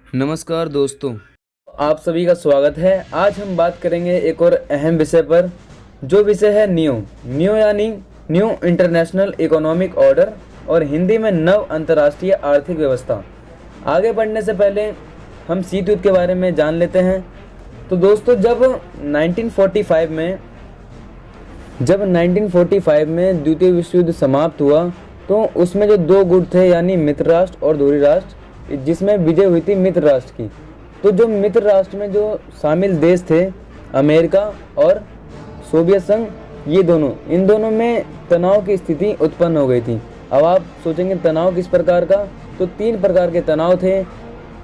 नमस्कार दोस्तों, आप सभी का स्वागत है। आज हम बात करेंगे एक और अहम विषय पर, जो विषय है न्यू यानी न्यू इंटरनेशनल इकोनॉमिक ऑर्डर और हिंदी में नव अंतर्राष्ट्रीय आर्थिक व्यवस्था। आगे बढ़ने से पहले हम शीत युद्ध के बारे में जान लेते हैं। तो दोस्तों, जब 1945 में द्वितीय विश्व युद्ध समाप्त हुआ, तो उसमें जो दो गुट थे यानी मित्र राष्ट्र और धुरी राष्ट्र, जिसमें विजय हुई थी मित्र राष्ट्र की। तो जो मित्र राष्ट्र में जो शामिल देश थे, अमेरिका और सोवियत संघ, इन दोनों में तनाव की स्थिति उत्पन्न हो गई थी। अब आप सोचेंगे तनाव किस प्रकार का, तो 3 प्रकार के तनाव थे: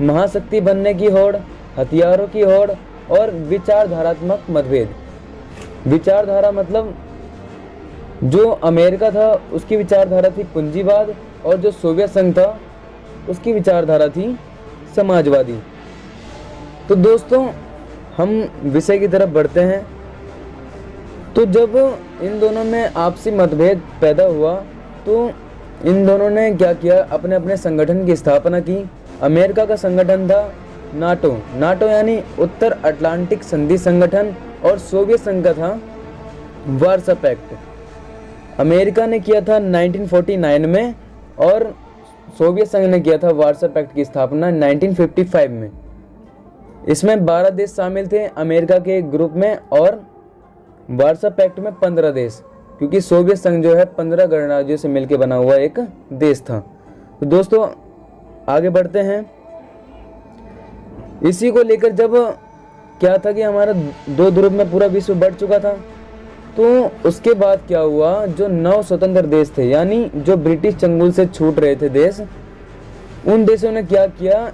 महाशक्ति बनने की होड़, हथियारों की होड़ और विचारधारात्मक मतभेद। विचारधारा मतलब जो अमेरिका था उसकी विचारधारा थी पूंजीवाद, और जो सोवियत संघ था उसकी विचारधारा थी समाजवादी। तो दोस्तों, हम विषय की तरफ बढ़ते हैं। तो जब इन दोनों में आपसी मतभेद पैदा हुआ, तो इन दोनों ने क्या किया, अपने अपने संगठन की स्थापना की। अमेरिका का संगठन था नाटो यानी उत्तर अटलांटिक संधि संगठन, और सोवियत संघ का था वार्सा पैक्ट। अमेरिका ने किया था 1949 में, और सोवियत संघ ने किया था वार्सा पैक्ट की स्थापना 1955 में। इसमें 12 देश शामिल थे अमेरिका के ग्रुप में, और वार्सा पैक्ट में 15 देश, क्योंकि सोवियत संघ जो है 15 गणराज्यों से मिलकर बना हुआ एक देश था। तो दोस्तों, आगे बढ़ते हैं। इसी को लेकर जब क्या था कि हमारा 2 ध्रुव में पूरा विश्व बढ़ चुका था, तो उसके बाद क्या हुआ, जो 9 स्वतंत्र देश थे यानी जो ब्रिटिश चंगुल से छूट रहे थे देश, उन देशों ने क्या किया,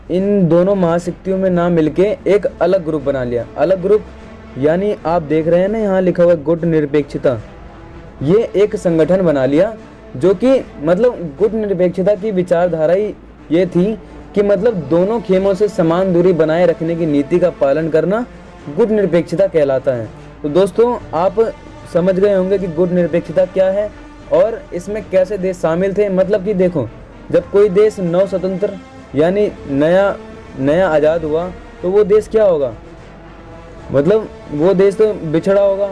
इन दोनों महाशक्तियों में ना मिलके एक अलग ग्रुप बना लिया। अलग ग्रुप यानी आप देख रहे हैं ना, यहाँ लिखा हुआ गुट निरपेक्षता। ये एक संगठन बना लिया, जो कि मतलब गुट निरपेक्षता की विचारधारा ही ये थी कि मतलब दोनों खेमों से समान दूरी बनाए रखने की नीति का पालन करना गुट निरपेक्षता कहलाता है। तो दोस्तों, आप समझ गए होंगे कि गुट निरपेक्षता क्या है और इसमें कैसे देश शामिल थे। मतलब कि देखो, जब कोई देश नव स्वतंत्र यानी नया आज़ाद हुआ, तो वो देश क्या होगा, मतलब वो देश तो बिछड़ा होगा।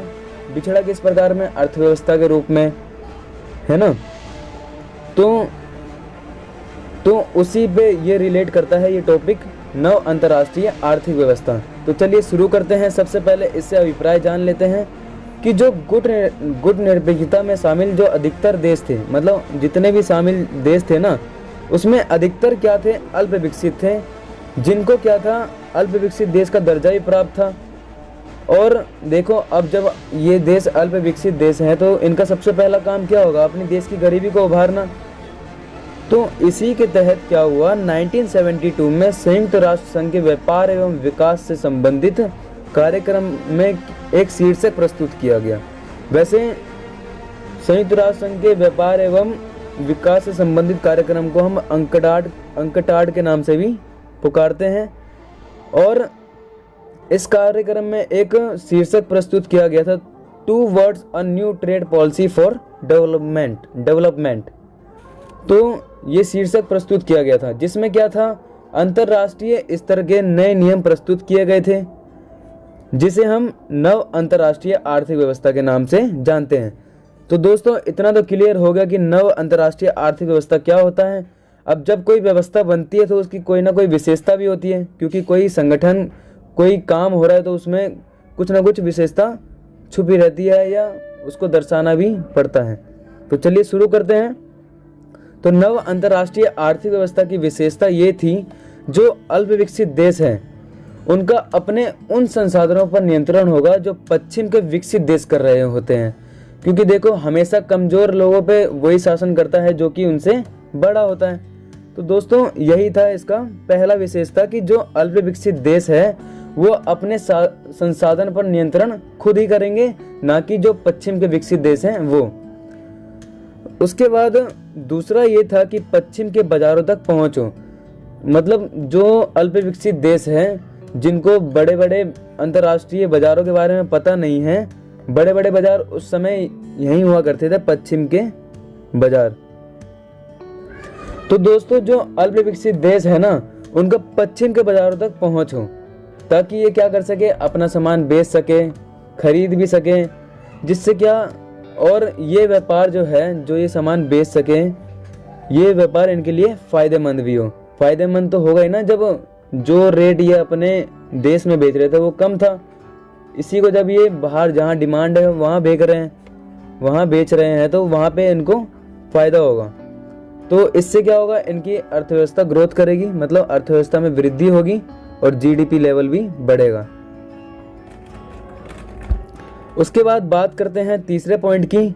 बिछड़ा किस प्रकार में, अर्थव्यवस्था के रूप में, है ना। तो उसी पे ये रिलेट करता है ये टॉपिक, नव अंतर्राष्ट्रीय आर्थिक व्यवस्था। तो चलिए शुरू करते हैं। सबसे पहले इससे अभिप्राय जान लेते हैं कि जो गुट निरपेक्षता में शामिल जो अधिकतर देश थे, मतलब जितने भी शामिल देश थे ना, उसमें अधिकतर क्या थे, अल्प विकसित थे, जिनको क्या था, अल्प विकसित देश का दर्जा भी प्राप्त था। और देखो, अब जब ये देश अल्प विकसित देश हैं, तो इनका सबसे पहला काम क्या होगा, अपने देश की गरीबी को उभारना। तो इसी के तहत क्या हुआ, 1972 में संयुक्त राष्ट्र संघ के व्यापार एवं विकास से संबंधित कार्यक्रम में एक शीर्षक प्रस्तुत किया गया। वैसे संयुक्त राष्ट्र संघ के व्यापार एवं विकास से संबंधित कार्यक्रम को हम अंकटाड के नाम से भी पुकारते हैं। और इस कार्यक्रम में एक शीर्षक प्रस्तुत किया गया था, towards a new trade policy for development. तो ये शीर्षक प्रस्तुत किया गया था, जिसमें क्या था, अंतर्राष्ट्रीय स्तर के नए नियम प्रस्तुत किए गए थे, जिसे हम नव अंतर्राष्ट्रीय आर्थिक व्यवस्था के नाम से जानते हैं। तो दोस्तों, इतना तो क्लियर हो गया कि नव अंतर्राष्ट्रीय आर्थिक व्यवस्था क्या होता है। अब जब कोई व्यवस्था बनती है, तो उसकी कोई ना कोई विशेषता भी होती है, क्योंकि कोई संगठन, कोई काम हो रहा है, तो उसमें कुछ ना कुछ विशेषता छुपी रहती है, या उसको दर्शाना भी पड़ता है। तो चलिए शुरू करते हैं। तो नव अंतर्राष्ट्रीय आर्थिक व्यवस्था की विशेषता ये थी, जो अल्प विकसित देश हैं, उनका अपने उन संसाधनों पर नियंत्रण होगा जो पश्चिम के विकसित देश कर रहे होते हैं। क्योंकि देखो, हमेशा कमजोर लोगों पे वही शासन करता है जो कि उनसे बड़ा होता है। तो दोस्तों, यही था इसका पहला विशेषता, कि जो अल्प विकसित देश है वो अपने संसाधन पर नियंत्रण खुद ही करेंगे, ना कि जो पश्चिम के विकसित देश हैं वो। उसके बाद दूसरा ये था कि पश्चिम के बाजारों तक पहुंचो। मतलब जो अल्प विकसित देश हैं, जिनको बड़े बड़े अंतर्राष्ट्रीय बाजारों के बारे में पता नहीं है, बड़े बड़े बाजार उस समय यही हुआ करते थे, पश्चिम के बाजार। तो दोस्तों, जो अल्प विकसित देश है ना, उनका पश्चिम के बाजारों तक पहुंच हो, ताकि ये क्या कर सके, अपना सामान बेच सके, खरीद भी सके, जिससे क्या, और ये व्यापार जो है, जो ये सामान बेच सके, ये व्यापार इनके लिए फ़ायदेमंद भी हो। फ़ायदेमंद तो होगा ही ना, जब जो रेट ये अपने देश में बेच रहे थे वो कम था, इसी को जब ये बाहर जहाँ डिमांड है वहाँ बेच रहे हैं तो वहाँ पे इनको फ़ायदा होगा। तो इससे क्या होगा, इनकी अर्थव्यवस्था ग्रोथ करेगी, मतलब अर्थव्यवस्था में वृद्धि होगी और जीडीपी लेवल भी बढ़ेगा। उसके बाद बात करते हैं तीसरे पॉइंट की।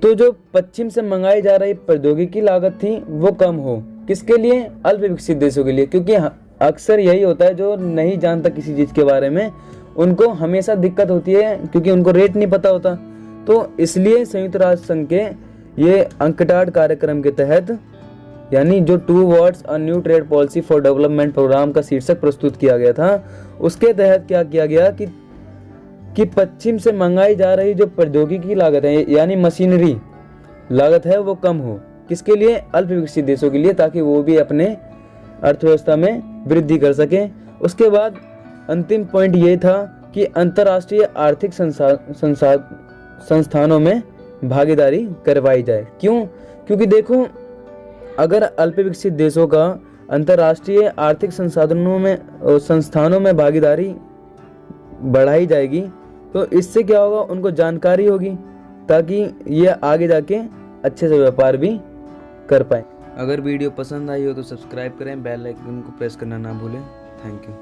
तो जो पश्चिम से मंगाई जा रही प्रौद्योगिकी लागत थी वो कम हो, किसके लिए, अल्प विकसित देशों के लिए, क्योंकि अक्सर यही होता है, जो नहीं जानता किसी चीज़ के बारे में उनको हमेशा दिक्कत होती है, क्योंकि उनको रेट नहीं पता होता। तो इसलिए संयुक्त राष्ट्र संघ के ये अंकटाड कार्यक्रम के तहत, यानी जो towards a new trade policy for development programme का शीर्षक प्रस्तुत किया गया था, उसके तहत क्या किया गया कि पश्चिम से मंगाई जा रही जो प्रौद्योगिकी लागत है, यानी मशीनरी लागत है, वो कम हो, किसके लिए, अल्प विकसित देशों के लिए, ताकि वो भी अपने अर्थव्यवस्था में वृद्धि कर सके। उसके बाद अंतिम पॉइंट ये था कि अंतर्राष्ट्रीय आर्थिक संस्थानों में भागीदारी करवाई जाए। क्यों? क्योंकि देखो, अगर अल्प विकसित देशों का अंतर्राष्ट्रीय आर्थिक संस्थानों में भागीदारी बढ़ाई जाएगी, तो इससे क्या होगा, उनको जानकारी होगी, ताकि ये आगे जाके अच्छे से व्यापार भी कर पाए। अगर वीडियो पसंद आई हो तो सब्सक्राइब करें, बेल आइकन को प्रेस करना ना भूलें। Thank you.